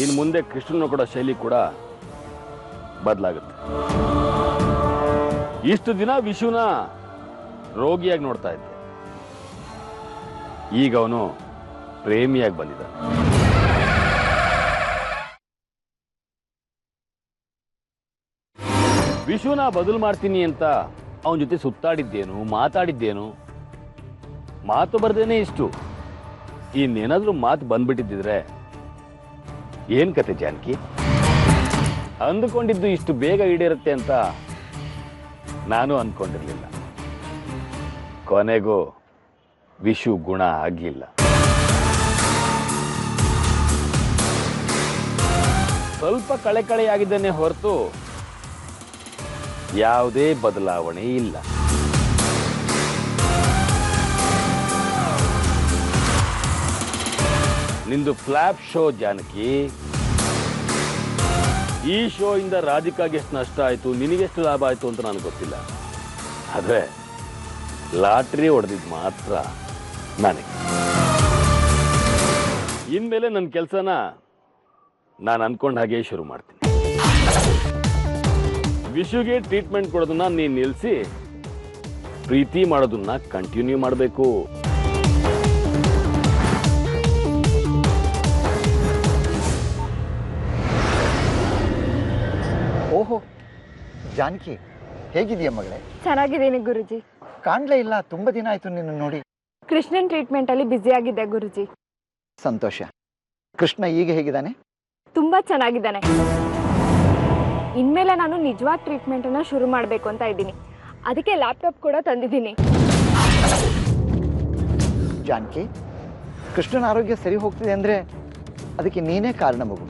ಇನ್ನು ಮುಂದೆ ಕೃಷ್ಣನ ಕೊಡೋ ಶೈಲಿ ಕೂಡ ಬದಲಾಗುತ್ತೆ. ಇಷ್ಟು ದಿನ ವಿಶುನ ರೋಗಿಯಾಗಿ ನೋಡ್ತಾ ಇದ್ದೆ, ಈಗ ಅವನು ಪ್ರೇಮಿಯಾಗಿ ಬಂದಿದ್ದಾನೆ. ವಿಶುನ ಬದಲು ಮಾಡ್ತೀನಿ ಅಂತ ಅವನ ಜೊತೆ ಸುತ್ತಾಡಿದ್ದೇನು, ಮಾತಾಡಿದ್ದೇನು. ಮಾತು ಬರ್ದೇನೆ ಇಷ್ಟು, ಇನ್ನೇನಾದ್ರೂ ಮಾತು ಬಂದ್ಬಿಟ್ಟಿದ್ದಿದ್ರೆ ಏನ್ ಕತೆ ಜಾನಕಿ? ಅಂದುಕೊಂಡಿದ್ದು ಇಷ್ಟು ಬೇಗ ಈಡೇರುತ್ತೆ ಅಂತ ನಾನು ಅಂದ್ಕೊಂಡಿರ್ಲಿಲ್ಲ. ಕೊನೆಗೂ ವಿಶು ಗುಣ ಆಗ್ಲಿಲ್ಲ. ಸ್ವಲ್ಪ ಕಳೆಯಾಗಿದ್ದಾನೆ ಹೊರತು ಯಾವುದೇ ಬದಲಾವಣೆ ಇಲ್ಲ. ನಿಂದು ಫ್ಲಾಪ್ ಶೋ ಜಾನಕಿ. ಈ ಶೋ ಇಂದ ರಾಧಿಕಾಗೆ ಎಷ್ಟು ನಷ್ಟ ಆಯ್ತು, ನಿನಗೆಷ್ಟು ಲಾಭ ಆಯ್ತು ಅಂತ ನನಗೆ ಗೊತ್ತಿಲ್ಲ. ಆದ್ರೆ ಲಾಟ್ರಿ ಹೊಡೆದಿದ್ದು ಮಾತ್ರ ನನಗೆ. ಇನ್ಮೇಲೆ ನನ್ನ ಕೆಲಸನ ನಾನು ಅನ್ಕೊಂಡ ಹಾಗೆ ಶುರು ಮಾಡ್ತೀನಿ. ವಿಶುಗೆ ಟ್ರೀಟ್ಮೆಂಟ್ ಕೊಡೋದನ್ನ ನೀನು ನಿಲ್ಲಿಸಿ ಪ್ರೀತಿ ಮಾಡೋದನ್ನ ಕಂಟಿನ್ಯೂ ಮಾಡಬೇಕು. ಓಹೋ ಜಾನಕಿ, ಹೇಗಿದೆಯಾ ಮಗಳೇ? ಚೆನ್ನಾಗಿದ್ದೀನಿ ಗುರುಜಿ. ಕಾಣ್ಲೇ ಇಲ್ಲ, ತುಂಬಾ ದಿನ ಆಯ್ತು ನಿನ್ನ ನೋಡಿ. ಕೃಷ್ಣನ್ ಟ್ರೀಟ್ಮೆಂಟ್ ಅಲ್ಲಿ ಬ್ಯುಸಿ ಆಗಿದ್ದೆ ಗುರುಜಿ. ಸಂತೋಷ. ಕೃಷ್ಣ ಈಗ ಹೇಗಿದ್ದಾನೆ? ತುಂಬಾ ಚೆನ್ನಾಗಿದ್ದಾನೆ. ಇನ್ಮೇಲೆ ನಾನು ನಿಜವಾದ ಟ್ರೀಟ್ಮೆಂಟ್ ಅನ್ನ ಶುರು ಮಾಡಬೇಕು ಅಂತ ಇದ್ದೀನಿ. ಅದಕ್ಕೆ ಲ್ಯಾಪ್ಟಾಪ್ ಕೂಡ ತಂದಿದ್ದೀನಿ. ಜಾನಕಿ, ಕೃಷ್ಣನ ಆರೋಗ್ಯ ಸರಿ ಹೋಗ್ತಿದೆ ಅಂದ್ರೆ ಅದಕ್ಕೆ ನೀನೇ ಕಾರಣ ಮಗು.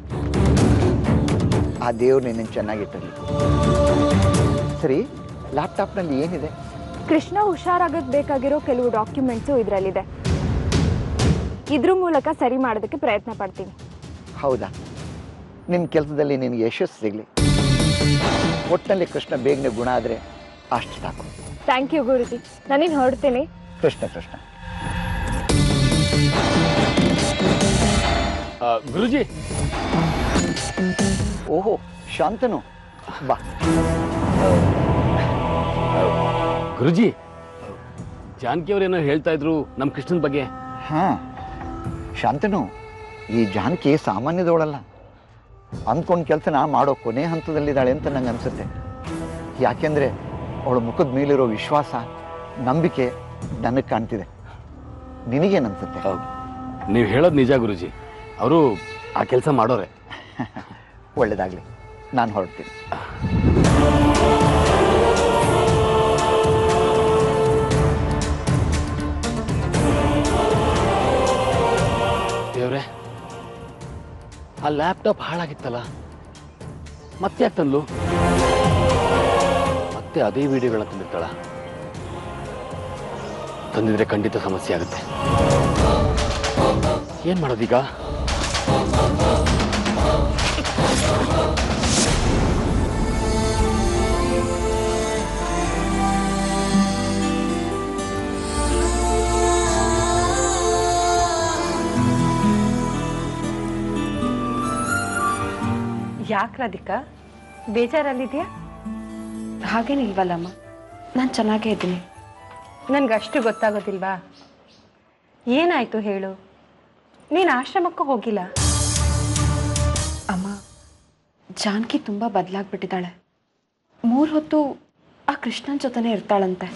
ಆ ದೇವ್ರು ನಿನ್ನನ್ನು ಚೆನ್ನಾಗಿಟ್ಟಿರಲಿ. ಸರಿ, ಲ್ಯಾಪ್ಟಾಪ್ನಲ್ಲಿ ಏನಿದೆ? ಕೃಷ್ಣ ಹುಷಾರಾಗಕ್ಕೆ ಬೇಕಾಗಿರೋ ಕೆಲವು ಡಾಕ್ಯುಮೆಂಟ್ಸು ಇದರಲ್ಲಿದೆ. ಇದ್ರ ಮೂಲಕ ಸರಿ ಮಾಡೋದಕ್ಕೆ ಪ್ರಯತ್ನ ಪಡ್ತೀನಿ. ಹೌದಾ? ನಿನ್ನ ಕೆಲಸದಲ್ಲಿ ನಿನಗೆ ಯಶಸ್ಸು ಸಿಗಲಿ. ಒಟ್ಟಿನಲ್ಲಿ ಕೃಷ್ಣ ಬೇಗನೆ ಗುಣ ಆದರೆ ಅಷ್ಟು ಸಾಕು. ಥ್ಯಾಂಕ್ ಯು ಗುರುಜಿ. ನಾನಿನ್ನು ಹೊರಡ್ತೀನಿ. ಕೃಷ್ಣ ಕೃಷ್ಣ. ಗುರುಜಿ. ಓಹೋ, ಶಾಂತನು ಬಾ. ಗುರುಜಿ, ಜಾನಕಿ ಅವರೇನೋ ಹೇಳ್ತಾ ಇದ್ರು ನಮ್ಮ ಕೃಷ್ಣನ ಬಗ್ಗೆ. ಹಾ ಶಾಂತನು, ಈ ಜಾನಕಿ ಸಾಮಾನ್ಯದವಳಲ್ಲ. ಅಂದ್ಕೊಂಡ ಕೆಲಸನ ಮಾಡೋ ಕೊನೆ ಹಂತದಲ್ಲಿದ್ದಾಳೆ ಅಂತ ನಂಗೆ ಅನ್ಸುತ್ತೆ. ಯಾಕೆಂದ್ರೆ ಅವಳ ಮುಖದ ಮೇಲಿರೋ ವಿಶ್ವಾಸ, ನಂಬಿಕೆ ನನಗೆ ಕಾಣ್ತಿದೆ. ನಿನಗೇನನ್ಸುತ್ತೆ? ನೀವು ಹೇಳೋದು ನಿಜ ಗುರುಜಿ. ಅವರು ಆ ಕೆಲಸ ಮಾಡೋರೆ. ಒಳ್ಳೇದಾಗಲಿ, ನಾನು ಹೊರಡ್ತೀನಿ. ದೇವ್ರೆ, ಆ ಲ್ಯಾಪ್ಟಾಪ್ ಹಾಳಾಗಿತ್ತಲ್ಲ, ಮತ್ತೆ ಯಾಕೆ ತಂದ್ಲು? ಮತ್ತೆ ಅದೇ ವಿಡಿಯೋಗಳನ್ನ ತಂದಿರ್ತಾಳ? ತಂದಿದ್ರೆ ಖಂಡಿತ ಸಮಸ್ಯೆ ಆಗುತ್ತೆ. ಏನ್ ಮಾಡೋದೀಗ? ಯಾಕೆ ರಾಧಿಕಾ, ಬೇಜಾರಲ್ಲಿದೆಯಾ? ಹಾಗೇನಿಲ್ವಲ್ಲಮ್ಮ, ನಾನು ಚೆನ್ನಾಗೇ ಇದ್ದೀನಿ. ನನಗಷ್ಟು ಗೊತ್ತಾಗೋದಿಲ್ವಾ? ಏನಾಯ್ತು ಹೇಳು. ನೀನು ಆಶ್ರಮಕ್ಕೂ ಹೋಗಿಲ್ಲ. ಅಮ್ಮ, ಜಾನಕಿ ತುಂಬ ಬದಲಾಗ್ಬಿಟ್ಟಿದ್ದಾಳೆ. 3 ಹೊತ್ತು ಆ ಕೃಷ್ಣನ ಜೊತೆನೇ ಇರ್ತಾಳಂತೆ.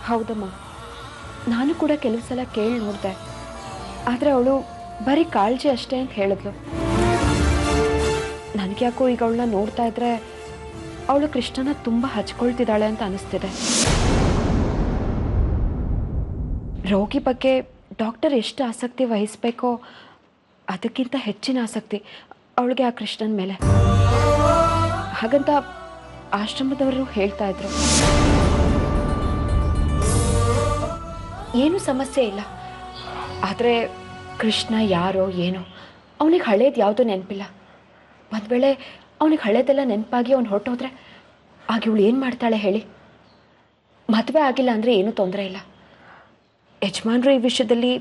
ಹೌದಮ್ಮ, ನಾನು ಕೂಡ ಕೆಲವು ಸಲ ಕೇಳಿ ನೋಡಿದೆ. ಆದರೆ ಅವಳು ಬರೀ ಕಾಳಜಿ ಅಷ್ಟೇ ಅಂತ ಹೇಳಿದ್ಲು. ನನಗ್ಯಾಕೋ ಈಗ ಅವಳನ್ನ ನೋಡ್ತಾ ಇದ್ರೆ ಅವಳು ಕೃಷ್ಣನ ತುಂಬ ಹಚ್ಕೊಳ್ತಿದ್ದಾಳೆ ಅಂತ ಅನಿಸ್ತಿದೆ. ರೋಗಿ ಬಗ್ಗೆ ಡಾಕ್ಟರ್ ಎಷ್ಟು ಆಸಕ್ತಿ ವಹಿಸಬೇಕೋ ಅದಕ್ಕಿಂತ ಹೆಚ್ಚಿನ ಆಸಕ್ತಿ ಅವಳಿಗೆ ಆ ಕೃಷ್ಣನ ಮೇಲೆ. ಹಾಗಂತ ಆಶ್ರಮದವರು ಹೇಳ್ತಾ ಇದ್ರು. ಏನೂ ಸಮಸ್ಯೆ ಇಲ್ಲ, ಆದರೆ ಕೃಷ್ಣ ಯಾರೋ ಏನೋ, ಅವನಿಗೆ ಹಳೇದು ಯಾವುದೂ ನೆನಪಿಲ್ಲ. ಒಂದು ವೇಳೆ ಅವನಿಗೆ ಹಳೇದೆಲ್ಲ ನೆನಪಾಗಿ ಅವ್ನು ಹೊರಟೋದ್ರೆ ಆಗ ಇವಳು ಏನು ಮಾಡ್ತಾಳೆ ಹೇಳಿ? ಮದುವೆ ಆಗಿಲ್ಲ ಅಂದರೆ ಏನೂ ತೊಂದರೆ ಇಲ್ಲ. ಯಜಮಾನ್ರು ಈ ವಿಷಯದಲ್ಲಿ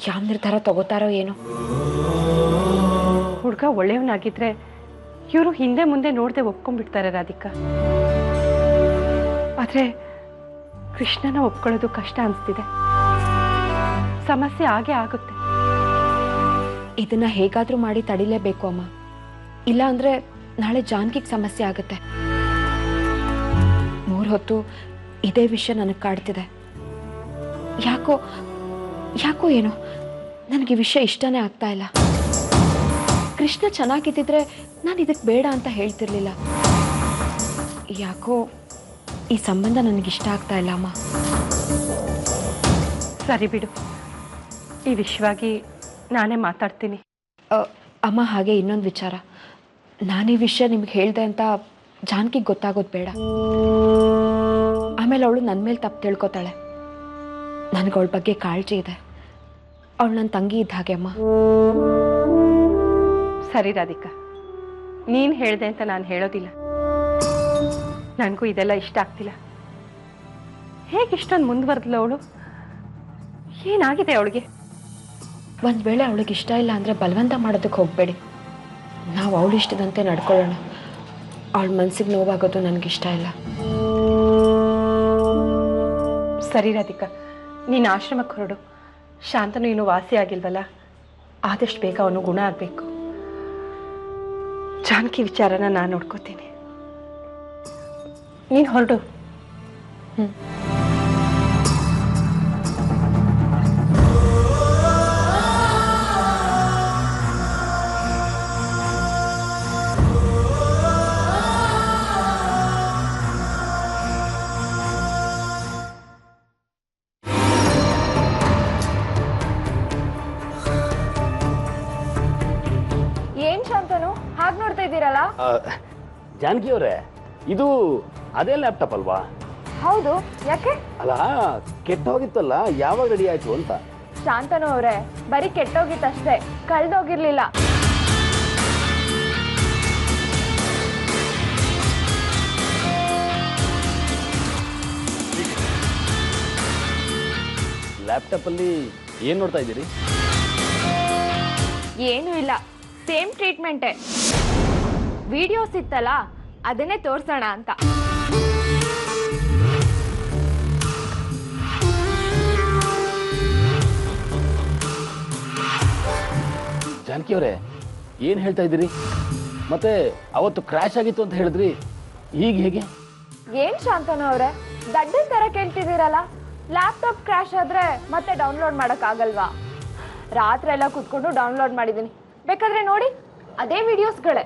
ಯಾವ ನಿರ್ಧಾರ ತಗೋತಾರೋ ಏನೋ. ಹುಡುಗ ಒಳ್ಳೆಯವನಾಗಿದ್ರೆ ಇವರು ಹಿಂದೆ ಮುಂದೆ ನೋಡದೆ ಒಪ್ಕೊಂಡ್ಬಿಡ್ತಾರೆ ರಾಧಿಕಾ. ಆದರೆ ಕೃಷ್ಣನ ಒಪ್ಕೊಳ್ಳೋದು ಕಷ್ಟ ಅನಿಸ್ತಿದೆ. ಸಮಸ್ಯೆ ಆಗೇ ಆಗುತ್ತೆ. ಇದನ್ನ ಹೇಗಾದರೂ ಮಾಡಿ ತಡಿಲೇಬೇಕು ಅಮ್ಮ. ಇಲ್ಲ ಅಂದರೆ ನಾಳೆ ಜಾನಕಿಗೆ ಸಮಸ್ಯೆ ಆಗುತ್ತೆ. 3 ಹೊತ್ತು ಇದೇ ವಿಷಯ ನನಗೆ ಕಾಡ್ತಿದೆ. ಯಾಕೋ ಏನೋ ನನಗೆ ವಿಷಯ ಇಷ್ಟನೇ ಆಗ್ತಾ ಇಲ್ಲ. ಕೃಷ್ಣ ಚೆನ್ನಾಗಿದ್ದಿದ್ರೆ ನಾನು ಇದಕ್ಕೆ ಬೇಡ ಅಂತ ಹೇಳ್ತಿರ್ಲಿಲ್ಲ. ಯಾಕೋ ಈ ಸಂಬಂಧ ನನಗಿಷ್ಟ ಆಗ್ತಾ ಇಲ್ಲ ಅಮ್ಮ. ಸರಿ ಬಿಡು, ಈ ವಿಷಯವಾಗಿ ನಾನೇ ಮಾತಾಡ್ತೀನಿ. ಅಮ್ಮ, ಹಾಗೆ ಇನ್ನೊಂದು ವಿಚಾರ. ನಾನು ಈ ವಿಷಯ ನಿಮ್ಗೆ ಹೇಳಿದೆ ಅಂತ ಜಾನಕಿಗೆ ಗೊತ್ತಾಗೋದು ಬೇಡ. ಆಮೇಲೆ ಅವಳು ನನ್ನ ಮೇಲೆ ತಪ್ಪು ತಿಳ್ಕೊತಾಳೆ. ನನಗೆ ಅವಳ ಬಗ್ಗೆ ಕಾಳಜಿ ಇದೆ. ಅವಳು ನನ್ನ ತಂಗಿ ಇದ್ದ ಹಾಗೆ ಅಮ್ಮ. ಸರಿ ರಾಧಿಕಾ, ನೀನು ಹೇಳಿದೆ ಅಂತ ನಾನು ಹೇಳೋದಿಲ್ಲ. ನನಗೂ ಇದೆಲ್ಲ ಇಷ್ಟ ಆಗ್ತಿಲ್ಲ. ಹೇಗೆ ಇಷ್ಟೊಂದು ಮುಂದುವರೆದ್ಲು ಅವಳು? ಏನಾಗಿದೆ ಅವಳಿಗೆ? ಒಂದು ವೇಳೆ ಅವಳಿಗೆ ಇಷ್ಟ ಇಲ್ಲ ಅಂದರೆ ಬಲವಂತ ಮಾಡೋದಕ್ಕೆ ಹೋಗಬೇಡಿ. ನಾವು ಅವಳು ಇಷ್ಟದಂತೆ ನಡ್ಕೊಳ್ಳೋಣ. ಅವಳ ಮನಸ್ಸಿಗೆ ನೋವಾಗೋದು ನನಗಿಷ್ಟ ಇಲ್ಲ. ಸರಿ ರಾಧಿಕಾ, ನೀನು ಆಶ್ರಮಕ್ಕೆ ಹೊರಡು. ಶಾಂತನು ಇನ್ನೂ ವಾಸಿ ಆಗಿಲ್ವಲ್ಲ, ಆದಷ್ಟು ಬೇಗ ಅವನು ಗುಣ ಆಗಬೇಕು. ಜಾನಕಿ ವಿಚಾರನ ನಾನು ನೋಡ್ಕೋತೀನಿ. ನೀನು ಹೊರಡು. ಏನ್ ಶಾಂತನು ಹಾಗೆ ನೋಡ್ತಾ ಇದ್ದೀರಲ್ಲ? ಜಾನಕಿ ಅವರೇ, ಇದು ಅದೇ ಲ್ಯಾಪ್ಟಾಪ್ ಅಲ್ವಾ? ಹೌದು, ಯಾಕೆ? ಅಲ್ಲ, ಕೆಟ್ಟ ಹೋಗಿತ್ತಲ್ಲ, ಯಾವಾಗ ರೆಡಿ ಆಯ್ತು ಅಂತ. ಶಾಂತನು ಅವರೇ, ಬರೀ ಕೆಟ್ಟೋಗಿತ್ತಷ್ಟೇ, ಕಳ್ದೋಗಿರ್ಲಿಲ್ಲ. ಲ್ಯಾಪ್ಟಾಪ್ ಅಲ್ಲಿ ಏನ್ ನೋಡ್ತಾ ಇದ್ದೀರಿ? ಏನೂ ಇಲ್ಲ, ಸೇಮ್ ಟ್ರೀಟ್ಮೆಂಟೇ. ವಿಡಿಯೋಸ್ ಇತ್ತಲ್ಲ, ಅದನ್ನೇ ತೋರ್ಸೋಣ ಅಂತ. ಜಾನಕಿ ಅವರೇ, ಏನ್ ಹೇಳ್ತಾ ಇದ್ದೀರಿ? ಮತ್ತೆ ಅವತ್ತು ಕ್ರ್ಯಾಶ್ ಆಗಿತ್ತು ಅಂತ ಹೇಳಿದ್ರಿ, ಈಗ ಹೇಗೆ? ಏನ್ ಶಾಂತನು ಅವರೇ, ದಡ್ಡನ್ ತರ ಕೇಳ್ತಿದ್ದೀರಲ್ಲ? ಲ್ಯಾಪ್ಟಾಪ್ ಕ್ರ್ಯಾಶ್ ಆದ್ರೆ ಮತ್ತೆ ಡೌನ್ಲೋಡ್ ಮಾಡಕ್ ಆಗಲ್ವಾ? ರಾತ್ರಿ ಎಲ್ಲ ಕುತ್ಕೊಂಡು ಡೌನ್ಲೋಡ್ ಮಾಡಿದ್ದೀನಿ, ಬೇಕಾದ್ರೆ ನೋಡಿ, ಅದೇ ವಿಡಿಯೋಸ್ಗಳೇ.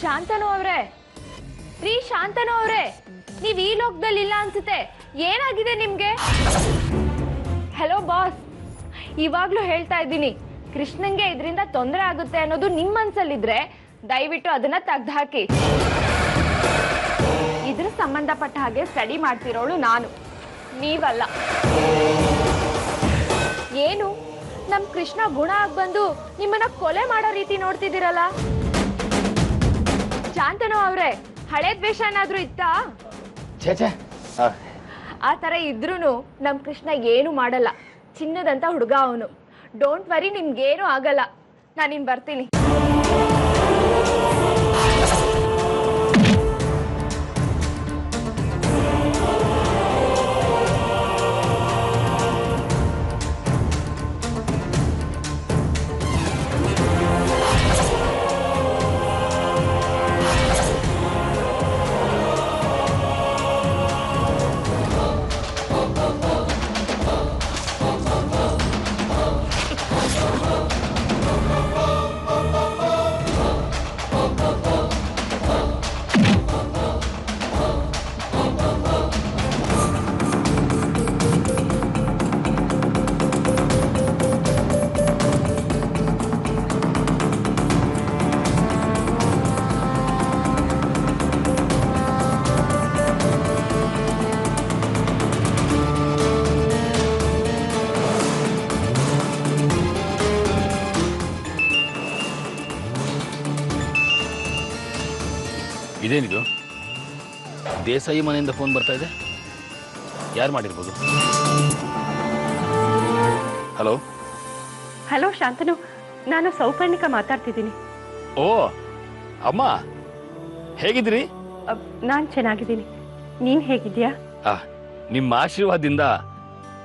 ಶಾಂತನು ಅವ್ರೆ, ಶಾಂತನು ಅವ್ರೆ, ನೀವ್ ಈ ಲೋಕದಲ್ಲಿ ಇಲ್ಲ ಅನ್ಸುತ್ತೆ. ಏನಾಗಿದೆ ನಿಮ್ಗೆ? ಹಲೋ ಬಾಸ್, ಇವಾಗ್ಲೂ ಹೇಳ್ತಾ ಇದ್ದೀನಿ, ಕೃಷ್ಣನ್ಗೆ ಇದರಿಂದ ತೊಂದರೆ ಆಗುತ್ತೆ ಅನ್ನೋದು ನಿಮ್ ಮನ್ಸಲ್ಲಿದ್ರೆ ದಯವಿಟ್ಟು ಅದನ್ನ ತೆಗ್ದುಹಾಕಿ. ಇದ್ರ ಸಂಬಂಧಪಟ್ಟ ಹಾಗೆ ಸ್ಟಡಿ ಮಾಡ್ತಿರೋಳು ನಾನು, ನೀವಲ್ಲ. ಏನು ನಮ್ ಕೃಷ್ಣ ಗುಣ ಆಗಿ ಬಂದು ನಿಮ್ಮನ್ನ ಕೊಲೆ ಮಾಡೋ ರೀತಿ ನೋಡ್ತಿದ್ದೀರಲ್ಲ? ಶಾಂತನು ಅವ್ರೆ, ಹಳೆ ದ್ವೇಷ ಏನಾದ್ರೂ ಇತ್ತಾ? ಛೇ ಆ ತರ ಇದ್ರೂನು ನಮ್ ಕೃಷ್ಣ ಏನು ಮಾಡಲ್ಲ. ಚಿನ್ನದಂತ ಹುಡುಗ ಅವನು. ಡೋಂಟ್ ವರಿ, ನಿಮ್ಗೇನು ಆಗಲ್ಲ. ನಾನಿನ್ ಬರ್ತೀನಿ. ಇದೇನಿದು? ದೇಸಾಯಿ ಮನೆಯಿಂದ ಫೋನ್ ಬರ್ತಾ ಇದೆ. ಯಾರು ಮಾಡಿರ್ಬೋದು? ಹಲೋ ಹಲೋ ಶಾಂತನು, ನಾನು ಸೌಪರ್ಣಿಕ ಮಾತಾಡ್ತಿದ್ದೀನಿ. ಓ ಅಮ್ಮ, ಹೇಗಿದ್ದೀರಿ? ನಾನು ಚೆನ್ನಾಗಿದ್ದೀನಿ. ನೀನು ಹೇಗಿದ್ಯಾ? ನಿಮ್ಮ ಆಶೀರ್ವಾದದಿಂದ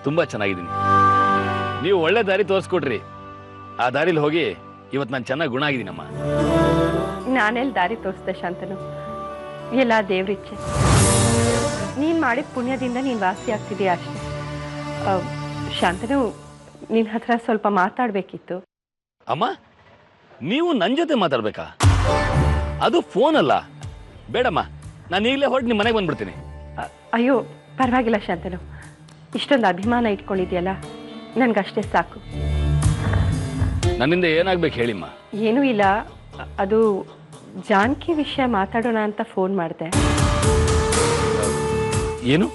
ತುಂಬಾ ಚೆನ್ನಾಗಿದ್ದೀನಿ. ನೀವು ಒಳ್ಳೆ ದಾರಿ ತೋರಿಸ್ಕೊಡ್ರಿ. ಆ ದಾರಿಲಿ ಹೋಗಿ ಇವತ್ತು ನಾನು ಚೆನ್ನಾಗಿ ಗುಣ ಆಗಿದ್ದೀನಮ್ಮ. ನಾನೆಲ್ಲಿ ದಾರಿ ತೋರಿಸ್ದೆ ಶಾಂತನು? ಎಲ್ಲ ದೇವ್ರಿಚ್ಛೆ. ನೀನು ಮಾಡಿದ ಪುಣ್ಯದಿಂದ ನೀನು ವಾಸಿ ಆಗ್ತಿದೆಯಾ ಅಷ್ಟೇ. ಶಾಂತನು, ನಿನ್ನ ಹತ್ರ ಸ್ವಲ್ಪ ಮಾತಾಡಬೇಕಿತ್ತು. ಅಮ್ಮ, ನೀವು ನನ್ನ ಜೊತೆ ಮಾತಾಡ್ಬೇಕಾ? ಅದು ಫೋನ್ ಅಲ್ಲ. ಬೇಡಮ್ಮ, ನಾನು ಈಗಲೇ ಹೊರಟು ನಿಮ್ಮ ಮನೆಗೆ ಬಂದ್ಬಿಡ್ತೀನಿ. ಅಯ್ಯೋ ಪರವಾಗಿಲ್ಲ ಶಾಂತನು, ಇಷ್ಟೊಂದು ಅಭಿಮಾನ ಇಟ್ಕೊಂಡಿದ್ಯಲ್ಲ, ನನಗಷ್ಟೇ ಸಾಕು. ನನ್ನಿಂದ ಏನಾಗ್ಬೇಕು ಹೇಳಿಮ್ಮ. ಏನೂ ಇಲ್ಲ, ಅದು ಜಾನಕಿ ವಿಷಯ ಮಾತಾಡೋಣ ಅಂತ ಫೋನ್ ಮಾಡಿದೆ. ಏನು?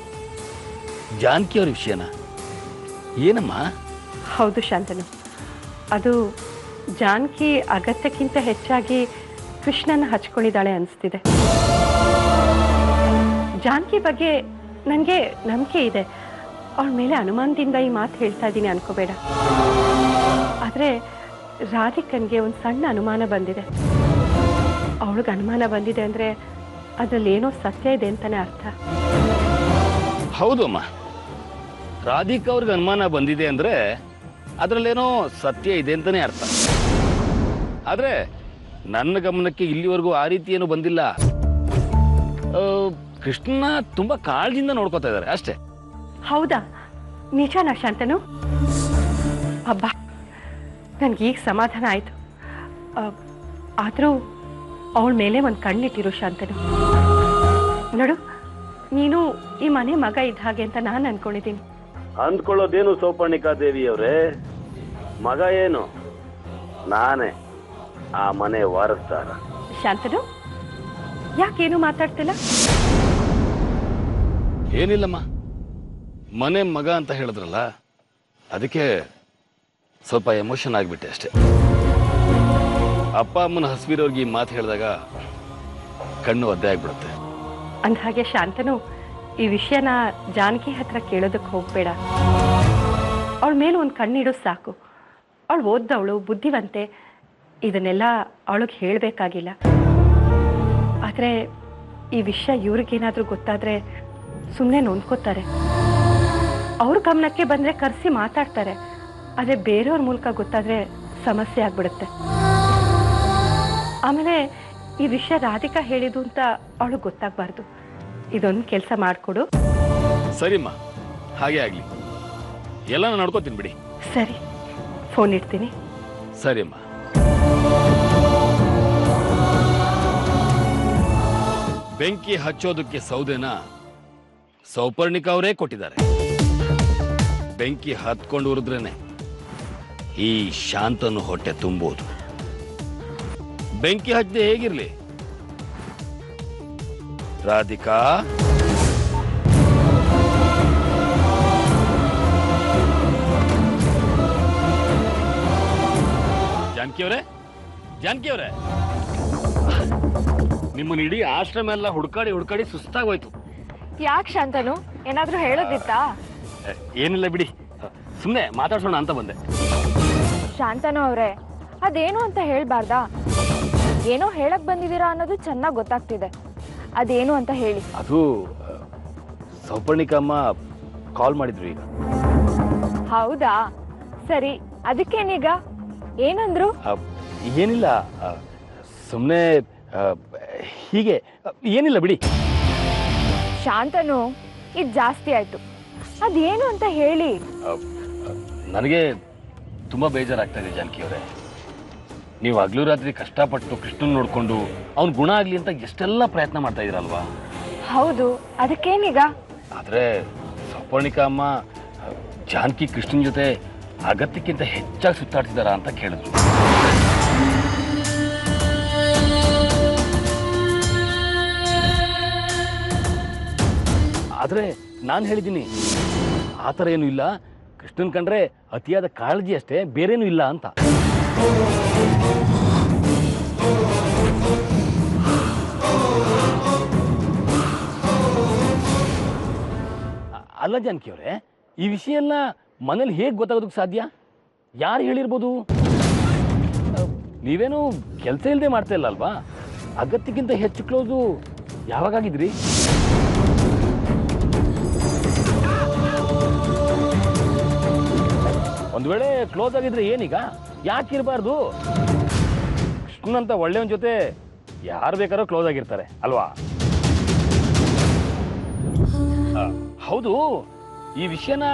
ಜಾನಕಿ ಅವ್ರ ವಿಷಯನ? ಏನಮ್ಮ? ಹೌದು ಶಾಂತನು, ಅದು ಜಾನಕಿ ಅಗತ್ಯಕ್ಕಿಂತ ಹೆಚ್ಚಾಗಿ ಕೃಷ್ಣನ ಹಚ್ಕೊಂಡಿದ್ದಾಳೆ ಅನಿಸ್ತಿದೆ. ಜಾನಕಿ ಬಗ್ಗೆ ನನಗೆ ನಂಬಿಕೆ ಇದೆ. ಅವಳ ಮೇಲೆ ಅನುಮಾನದಿಂದ ಈ ಮಾತು ಹೇಳ್ತಾ ಇದ್ದೀನಿ ಅನ್ಕೋಬೇಡ. ಆದರೆ ರಾಧಿಕನ್ಗೆ ಒಂದು ಸಣ್ಣ ಅನುಮಾನ ಬಂದಿದೆ. ಅವಳಿಗೆ ಅನುಮಾನ ಬಂದಿದೆ ಅಂದರೆ ಅದರಲ್ಲಿ ಏನೋ ಸತ್ಯ ಇದೆ ಅಂತಲೇ ಅರ್ಥ. ಹೌದು ಅಮ್ಮ, ರಾಧಿಕಾ ಅವ್ರಿಗೆ ಅನುಮಾನ ಬಂದಿದೆ ಅಂದರೆ ಅದರಲ್ಲೇನೋ ಸತ್ಯ ಇದೆ ಅಂತಲೇ ಅರ್ಥ. ಆದರೆ ನನ್ನ ಗಮನಕ್ಕೆ ಇಲ್ಲಿವರೆಗೂ ಆ ರೀತಿ ಏನೂ ಬಂದಿಲ್ಲ. ಕೃಷ್ಣನ ತುಂಬ ಕಾಳಜಿಯಿಂದ ನೋಡ್ಕೋತಾ ಇದ್ದಾರೆ ಅಷ್ಟೇ. ಹೌದಾ? ನಿಜನಾ ಶಾಂತನು? ಅಬ್ಬಾ, ನನಗೀಗ ಸಮಾಧಾನ ಆಯಿತು. ಆದರೂ ಅವಳ ಮೇಲೆ ಒಂದು ಕಣ್ಣಿಟ್ಟಿರು ಶಾಂತನು. ನೋಡು, ನೀನು ಈ ಮನೆ ಮಗ ಇದ್ದ ಹಾಗೆ ಅಂತ ನಾನು ಅನ್ಕೊಂಡಿದ್ದೀನಿ. ಅಂದ್ಕೊಳ್ಳೋದೇನು ಸೌಪರ್ಣಿಕಾ ದೇವಿಯವರೇ? ಮಗ ಏನು? ನಾನೇ ಆ ಮನೆ ವಾರಸ್ದಾರ. ಶಾಂತನು, ಯಾಕೇನು ಮಾತಾಡ್ತಿಲ್ಲ? ಏನಿಲ್ಲಮ್ಮ, ಮನೆ ಮಗ ಅಂತ ಹೇಳಿದ್ರಲ್ಲ, ಅದಕ್ಕೆ ಸ್ವಲ್ಪ ಎಮೋಷನ್ ಆಗಿಬಿಟ್ಟೆ ಅಷ್ಟೆ. ಅಪ್ಪ ಅಮ್ಮನ ಹಸ್ವಿರೋರ್ಗೆ ಈ ಮಾತು ಹೇಳಿದಾಗ ಕಣ್ಣು ಒದ್ದೆ ಆಗ್ಬಿಡುತ್ತೆ. ಅಂದಹಾಗೆ ಶಾಂತನು, ಈ ವಿಷಯನ ಜಾನಕಿ ಹತ್ರ ಕೇಳೋದಕ್ಕೆ ಹೋಗ್ಬೇಡ. ಅವಳ ಮೇಲೆ ಒಂದು ಕಣ್ಣಿಡು ಸಾಕು. ಅವಳು ಓದ್ದವಳು, ಬುದ್ಧಿವಂತೆ. ಇದನ್ನೆಲ್ಲ ಅವಳಿಗೆ ಹೇಳಬೇಕಾಗಿಲ್ಲ. ಆದರೆ ಈ ವಿಷಯ ಇವ್ರಿಗೇನಾದರೂ ಗೊತ್ತಾದರೆ ಸುಮ್ಮನೆ ನೊಂದ್ಕೋತಾರೆ. ಅವ್ರ ಗಮನಕ್ಕೆ ಬಂದರೆ ಕರೆಸಿ ಮಾತಾಡ್ತಾರೆ. ಆದರೆ ಬೇರೆಯವ್ರ ಮೂಲಕ ಗೊತ್ತಾದರೆ ಸಮಸ್ಯೆ ಆಗ್ಬಿಡುತ್ತೆ. ಆಮೇಲೆ ಈ ವಿಷಯ ರಾಧಿಕಾ ಹೇಳಿದ್ದು ಅಂತ ಅವಳಿಗೆ ಗೊತ್ತಾಗಬಾರ್ದು. ಇದೊಂದು ಕೆಲಸ ಮಾಡಿಕೊಡು. ಸರಿಮ್ಮ, ಹಾಗೆ ಆಗಲಿ. ಎಲ್ಲ ನಾನು ನೋಡ್ಕೋತೀನಿ ಬಿಡಿ. ಸರಿ, ಫೋನ್ ಇಡ್ತೀನಿ. ಸರಿಮ್ಮ. ಬೆಂಕಿ ಹಚ್ಚೋದಕ್ಕೆ ಸೌದೆನ ಸೌಪರ್ಣಿಕಾ ಅವರೇ ಕೊಟ್ಟಿದ್ದಾರೆ. ಬೆಂಕಿ ಹತ್ಕೊಂಡು ಉರಿದ್ರೇನೆ ಈ ಶಾಂತನು ಹೊಟ್ಟೆ ತುಂಬೋದು. ಬೆಂಕಿ ಹಚ್ಚದೆ ಹೇಗಿರ್ಲಿ? ರಾಧಿಕಾ, ಜಾನಕಿ ಅವರೇ, ಜಾನಕಿ ಅವರೇ, ನಿಮ್ಮನ್ನ ಇಡೀ ಆಶ್ರಮ ಎಲ್ಲ ಹುಡ್ಕಾಡಿ ಸುಸ್ತಾಗೋಯ್ತು. ಯಾಕೆ ಶಾಂತನು, ಏನಾದ್ರೂ ಹೇಳೋದಿತ್ತಾ? ಏನಿಲ್ಲ ಬಿಡಿ, ಸುಮ್ಮನೆ ಮಾತಾಡ್ಸೋಣ ಅಂತ ಬಂದೆ. ಶಾಂತನು ಅವರೇ, ಅದೇನು ಅಂತ ಹೇಳ್ಬಾರ್ದಾ? ಏನೋ ಹೇಳಕ್ ಬಂದಿದ್ದೀರಾ ಅನ್ನೋದು ಚೆನ್ನಾಗಿ ಗೊತ್ತಾಗ್ತಿದೆ. ಅದೇನು ಅಂತ ಹೇಳಿ. ಅದು ಸೌಪರ್ಣಿಕಮ್ಮ ಕಾಲ್ ಮಾಡಿದ್ರು ಈಗ. ಹೌದಾ, ಸರಿ. ಅದಕ್ಕೇನೀಗ, ಏನಂದ್ರು? ಏನಿಲ್ಲ, ಸುಮ್ಮನೆ ಹೀಗೆ, ಏನಿಲ್ಲ ಬಿಡಿ. ಶಾಂತನು, ಇದು ಜಾಸ್ತಿ ಆಯ್ತು. ಅದೇನು ಅಂತ ಹೇಳಿ. ನನಗೆ ತುಂಬಾ ಬೇಜಾರಾಗ್ತಾ ಇದೆ ಜಾನಕಿ ಅವರೇ. ನೀವು ಹಗಲು ರಾತ್ರಿ ಕಷ್ಟಪಟ್ಟು ಕೃಷ್ಣನ್ ನೋಡ್ಕೊಂಡು ಅವ್ನ ಗುಣ ಆಗ್ಲಿ ಅಂತ ಎಷ್ಟೆಲ್ಲ ಪ್ರಯತ್ನ ಮಾಡ್ತಾ ಇದೀರಲ್ವಾ? ಹೌದು, ಅದಕ್ಕೇನೀಗ? ಆದ್ರೆ ಸೌಪರ್ಣಿಕಾ ಅಮ್ಮ ಜಾನಕಿ ಕೃಷ್ಣನ್ ಜೊತೆ ಅಗತ್ಯಕ್ಕಿಂತ ಹೆಚ್ಚಾಗಿ ಸುತ್ತಾಡ್ತಿದಾರ ಅಂತ ಕೇಳಿದ್ರು. ಆದ್ರೆ ನಾನು ಹೇಳಿದ್ದೀನಿ, ಆ ಥರ ಏನೂ ಇಲ್ಲ, ಕೃಷ್ಣನ್ ಕಂಡ್ರೆ ಅತಿಯಾದ ಕಾಳಜಿ ಅಷ್ಟೇ, ಬೇರೇನೂ ಇಲ್ಲ ಅಂತ. ಅಲ್ಲ ಜಾನಕಿ ಅವರೇ, ಈ ವಿಷಯ ಎಲ್ಲ ಮನೇಲಿ ಹೇಗೆ ಗೊತ್ತಾಗೋದಕ್ಕೆ ಸಾಧ್ಯ? ಯಾರು ಹೇಳಿರ್ಬೋದು? ನೀವೇನು ಕೆಲಸ ಇಲ್ಲದೆ ಮಾಡ್ತಾ ಇಲ್ಲ ಅಲ್ವಾ? ಅಗತ್ಯಕ್ಕಿಂತ ಹೆಚ್ಚು ಕ್ಲೋಸು ಯಾವಾಗಾಗಿದ್ರಿ? ಒಂದು ವೇಳೆ ಕ್ಲೋಸ್ ಆಗಿದ್ರೆ ಏನೀಗ? ಯಾಕಿರಬಾರ್ದು? ಕೃಷ್ಣನಂತ ಒಳ್ಳೆಯವನ ಜೊತೆ ಯಾರು ಬೇಕಾದ್ರೂ ಕ್ಲೋಸ್ ಆಗಿರ್ತಾರೆ ಅಲ್ವಾ? ಹೌದು, ಈ ವಿಷಯನ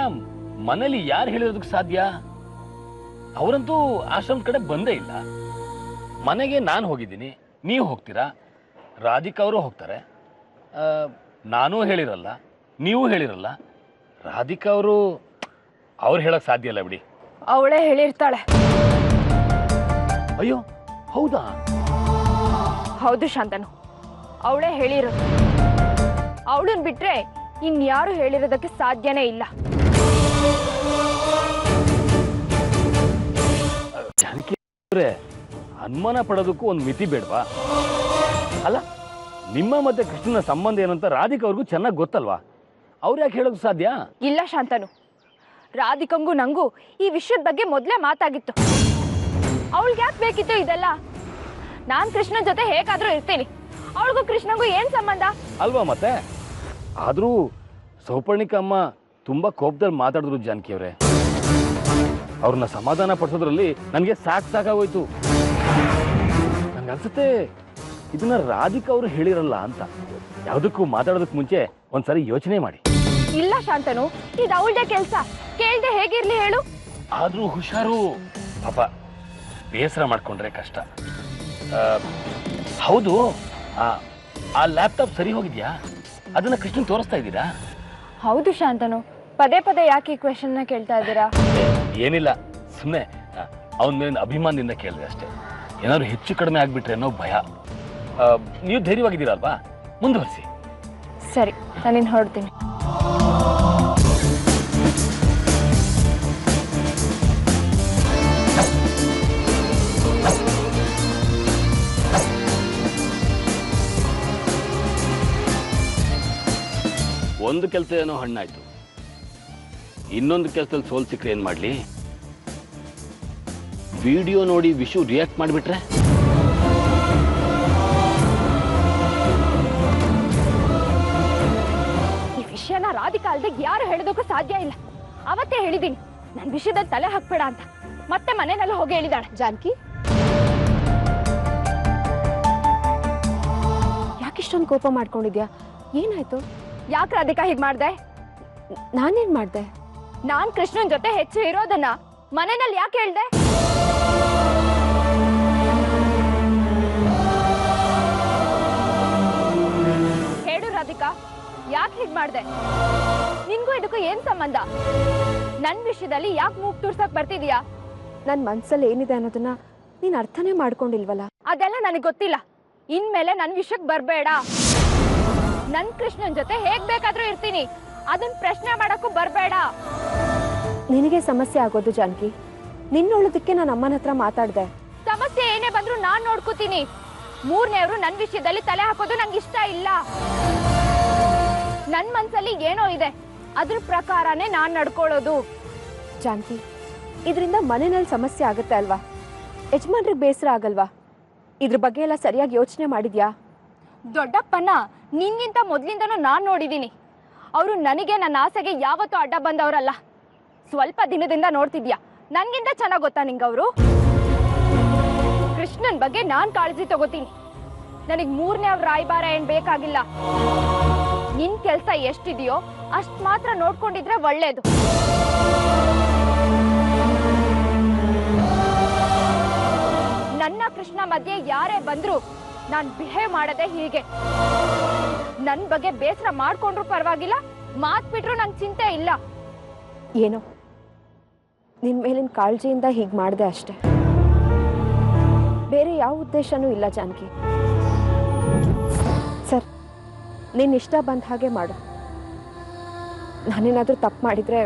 ಮನೇಲಿ ಯಾರು ಹೇಳಿರೋದಕ್ಕೆ ಸಾಧ್ಯ? ಅವರಂತೂ ಆಶ್ರಮದ ಕಡೆ ಬಂದೇ ಇಲ್ಲ. ಮನೆಗೆ ನಾನು ಹೋಗಿದ್ದೀನಿ, ನೀವು ಹೋಗ್ತೀರಾ, ರಾಧಿಕಾ ಅವರು ಹೋಗ್ತಾರೆ. ನಾನೂ ಹೇಳಿರಲ್ಲ, ನೀವು ಹೇಳಿರಲ್ಲ. ರಾಧಿಕಾ ಅವರು ಹೇಳಕ್ ಸಾಧ್ಯ ಇಲ್ಲ ಬಿಡಿ. ಅವಳೇ ಹೇಳಿರ್ತಾಳೆ. ಅಯ್ಯೋ, ಹೌದಾ? ಹೌದು ಶಾಂತನು, ಅವಳೇ ಹೇಳಿರೋದು. ಅವಳನ್ ಬಿಟ್ರೆ ಇನ್ಯಾರು ಹೇಳಿರೋದಕ್ಕೆ ಸಾಧ್ಯನೇ ಇಲ್ಲ. ಜಾನಕಿ ಅವರೇ, ಅನುಮಾನ ಪಡೋದಕ್ಕೂ ಒಂದು ಮಿತಿ ಬೇಡವಾ? ಅಲ್ಲ, ನಿಮ್ಮ ಮತ್ತೆ ಕೃಷ್ಣನ ಸಂಬಂಧ ಏನಂತ ರಾಧಿಕಾ ಅವ್ರಿಗೂ ಚೆನ್ನಾಗಿ ಗೊತ್ತಲ್ವಾ? ಅವ್ರು ಯಾಕೆ ಹೇಳೋದು ಸಾಧ್ಯ? ಇಲ್ಲ ಶಾಂತನು, ರಾಧಿಕಂಗೂ ನಂಗೂ ಈ ವಿಷಯದ ಬಗ್ಗೆ ಮೊದಲೇ ಮಾತಾಗಿತ್ತು. ಅವಳಿಗೆ ಯಾಕೆ ಬೇಕಿತ್ತು ಇದೆಲ್ಲ? ನಾನ್ ಕೃಷ್ಣನ್ ಜೊತೆ ಹೇಗಾದ್ರೂ ಇರ್ತೀನಿ, ಅವಳಿಗೂ ಕೃಷ್ಣಂಗೂ ಏನ್ ಸಂಬಂಧ ಅಲ್ವಾ? ಮತ್ತೆ ಆದ್ರೂ ಸೌಪರ್ಣಿಕಾ ಅಮ್ಮ ತುಂಬಾ ಕೋಪದಲ್ಲಿ ಮಾತಾಡಿದ್ರು ಜಾನಕಿ ಅವರೇ. ಅವ್ರನ್ನ ಸಮಾಧಾನ ಪಡಿಸೋದ್ರಲ್ಲಿ ನನಗೆ ಸಾಕಾಗೋಯ್ತು. ನಂಗನ್ಸುತ್ತೆ ಇದನ್ನ ರಾಧಿಕಾ ಅವರು ಹೇಳಿರಲ್ಲ ಅಂತ. ಯಾವುದಕ್ಕೂ ಮಾತಾಡೋದಕ್ಕೆ ಮುಂಚೆ ಒಂದ್ಸರಿ ಯೋಚನೆ ಮಾಡಿ. ಇಲ್ಲ ಶಾಂತನು, ಇದು ಅವಳದೇ ಕೆಲ್ಸ, ಕೇಳ್ದೆ ಹೇಗಿರ್ಲಿ ಹೇಳು? ಆದ್ರೂ ಹುಷಾರು, ಪಾಪ ಬೇಸರ ಮಾಡ್ಕೊಂಡ್ರೆ ಕಷ್ಟ. ಹೌದು, ಆ ಲ್ಯಾಪ್ಟಾಪ್ ಸರಿ ಹೋಗಿದ್ಯಾ? ಅದನ್ನ ಕೃಷ್ಣನ್ ತೋರಿಸ್ತಾ ಇದ್ದೀರಾ? ಹೌದು ಶಾಂತನು, ಪದೇ ಪದೇ ಯಾಕೆ ಈ ಕ್ವೆಶನ್ ಕೇಳ್ತಾ ಇದ್ದೀರಾ? ಏನಿಲ್ಲ, ಸುಮ್ಮನೆ ಅವನ ಮೇಲಿನ ಅಭಿಮಾನದಿಂದ ಕೇಳಿದೆ ಅಷ್ಟೇ. ಏನಾದ್ರು ಹೆಚ್ಚು ಕಡಿಮೆ ಆಗ್ಬಿಟ್ರೆ ಅನ್ನೋ ಭಯ. ನೀವು ಧೈರ್ಯವಾಗಿದ್ದೀರಲ್ವಾ? ಮುಂದುವರಿಸಿ. ಸರಿ, ನಾನಿನ್ ಹೊರಡ್ತೀನಿ. ಒಂದು ಕೆಲಸ ಏನೋ ಹಣ್ಣಾಯ್ತು, ಇನ್ನೊಂದು ಕೆಲಸದಲ್ಲಿ ಸೋಲ್ ಸಿಕ್ಕರೆ ಏನ್ ಮಾಡ್ಲಿ? ವಿಡಿಯೋ ನೋಡಿ ವಿಶು ರಿಯಾಕ್ಟ್ ಮಾಡಿಬಿಟ್ರೆ? ಈ ವಿಷಯನ ರಾಧಿಕಾ ಅಲ್ದೆ ಯಾರು ಹೇಳೋದಕ್ಕೂ ಸಾಧ್ಯ ಇಲ್ಲ. ಅವತ್ತೇ ಹೇಳಿದ್ದೀನಿ, ನನ್ನ ವಿಷಯದಲ್ಲಿ ತಲೆ ಹಾಕ್ಬೇಡ ಅಂತ. ಮತ್ತೆ ಮನೆಯಲ್ಲ ಹೋಗಿ ಹೇಳಿದಾಳೆ. ಜಾನಕಿ, ಯಾಕಿಷ್ಟೊಂದು ಕೋಪ ಮಾಡ್ಕೊಂಡಿದ್ಯಾ? ಏನಾಯ್ತು? ಯಾಕೆ ರಾಧಿಕಾ ಹೀಗೆ ಮಾಡ್ದೆ? ನಾನೇನ್ ಮಾಡ್ದೆ? ನಾನ್ ಕೃಷ್ಣನ್ ಜೊತೆ ಹೆಚ್ಚು ಇರೋದನ್ನ ಮನೆಯಲ್ಲಿ ಯಾಕೆ ಹೇಳ್ದೆ? ಹೇಳು ರಾಧಿಕಾ, ಯಾಕೆ ಹೀಗೆ ಮಾಡ್ದೆ? ನಿನ್ಗೂ ಇದಕ್ಕೂ ಏನ್ ಸಂಬಂಧ? ನನ್ ವಿಷಯದಲ್ಲಿ ಯಾಕೆ ಮೂಗ್ ತೂರ್ಸಕ್ ಬರ್ತಿದ್ಯಾ? ನನ್ ಮನ್ಸಲ್ಲಿ ಏನಿದೆ ಅನ್ನೋದನ್ನ ನೀನ್ ಅರ್ಥನೇ ಮಾಡ್ಕೊಂಡಿಲ್ವಲ್ಲ. ಅದೆಲ್ಲ ನನಗೆ ಗೊತ್ತಿಲ್ಲ. ಇನ್ಮೇಲೆ ನನ್ ವಿಷಯಕ್ಕೆ ಬರ್ಬೇಡ. ನನ್ ಕೃಷ್ಣನ್ ಜೊತೆ ಹೇಗ್ ಬೇಕಾದ್ರೂ ಇರ್ತೀನಿ, ಅದನ್ನ ಪ್ರಶ್ನೆ ಮಾಡಕ್ಕೂ ಬರ್ಬೇಡ. ನಿನಗೆ ಸಮಸ್ಯೆ ಆಗೋದು ಜಾನಕಿ. ನಿನ್ನೊಳದಕ್ಕೆ ನಾನು ಅಮ್ಮನ ಹತ್ರ ಮಾತಾಡ್ದೆ. ಸಮಸ್ಯೆ ಏನೇ ಬಂದ್ರು ನಾನ್ ನೋಡ್ಕೋತೀನಿ. ಮೂರನೇವರು ನನ್ನ ವಿಷಯದಲ್ಲಿ ತಲೆ ಹಾಕೋದು ನಂಗೆ ಇಷ್ಟ ಇಲ್ಲ. ನನ್ನ ಮನ್ಸಲ್ಲಿ ಏನೋ ಇದೆ, ಅದ್ರ ಪ್ರಕಾರನೇ ನಾನ್ ನಡ್ಕೊಳ್ಳೋದು. ಜಾನಕಿ, ಇದರಿಂದ ಮನೆಯಲ್ಲಿ ಸಮಸ್ಯೆ ಆಗುತ್ತೆ ಅಲ್ವಾ? ಯಜಮಾನ್ರಿಗೆ ಬೇಸರ ಆಗಲ್ವಾ? ಇದ್ರ ಬಗ್ಗೆ ಎಲ್ಲ ಸರಿಯಾಗಿ ಯೋಚನೆ ಮಾಡಿದ್ಯಾ? ದೊಡ್ಡಪ್ಪನ ನಿನ್ಗಿಂತ ಮೊದ್ಲಿಂದನೂ ನಾನ್ ನೋಡಿದೀನಿ. ಅವರು ನನಗೆ ನನ್ನ ಆಸೆಗೆ ಯಾವತ್ತೂ ಅಡ್ಡ ಬಂದವರಲ್ಲ. ಸ್ವಲ್ಪ ದಿನದಿಂದ ನೋಡ್ತಿದ್ಯಾ, ನನ್ಗಿಂತ ಚೆನ್ನಾಗ್ ಗೊತ್ತಾ ನಿಂಗವರು? ಕೃಷ್ಣನ್ ಬಗ್ಗೆ ನಾನ್ ಕಾಳಜಿ ತಗೋತೀನಿ. ನನಗ್ ಮೂರನೇ ಅವ್ರ ರಾಯಭಾರ ಏನ್ ಬೇಕಾಗಿಲ್ಲ. ನಿನ್ ಕೆಲ್ಸ ಎಷ್ಟಿದೆಯೋ ಅಷ್ಟ್ ಮಾತ್ರ ನೋಡ್ಕೊಂಡಿದ್ರೆ ಒಳ್ಳೇದು. ನನ್ನ ಕೃಷ್ಣ ಮಧ್ಯೆ ಯಾರೇ ಬಂದ್ರು ನಾನ್ ಬಿಹೇವ್ ಮಾಡದೆ ಹೀಗೆ. ನನ್ ಬಗ್ಗೆ ಬೇಸರ ಮಾಡ್ಕೊಂಡ್ರು ಪರವಾಗಿಲ್ಲ, ಮಾತ್ ಬಿಟ್ರು ನಂಗೆ ಚಿಂತೆ ಇಲ್ಲ. ಏನೋ ನಿನ್ ಮೇಲಿನ ಕಾಳಜಿಯಿಂದ ಹೀಗೆ ಮಾಡಿದೆ ಅಷ್ಟೆ, ಬೇರೆ ಯಾವ ಉದ್ದೇಶನೂ ಇಲ್ಲ ಜಾನಕಿ. ಸರ್, ನಿನ್ನ ಇಷ್ಟ ಬಂದ ಹಾಗೆ ಮಾಡು. ನಾನೇನಾದ್ರೂ ತಪ್ಪು ಮಾಡಿದ್ರೆ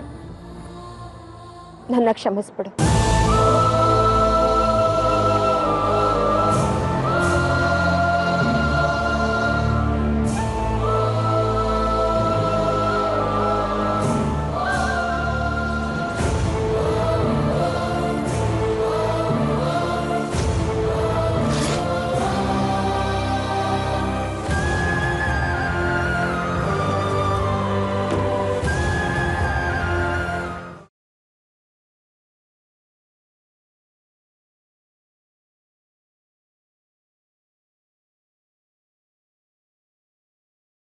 ನನ್ನ ಕ್ಷಮಿಸ್ಬಿಡು.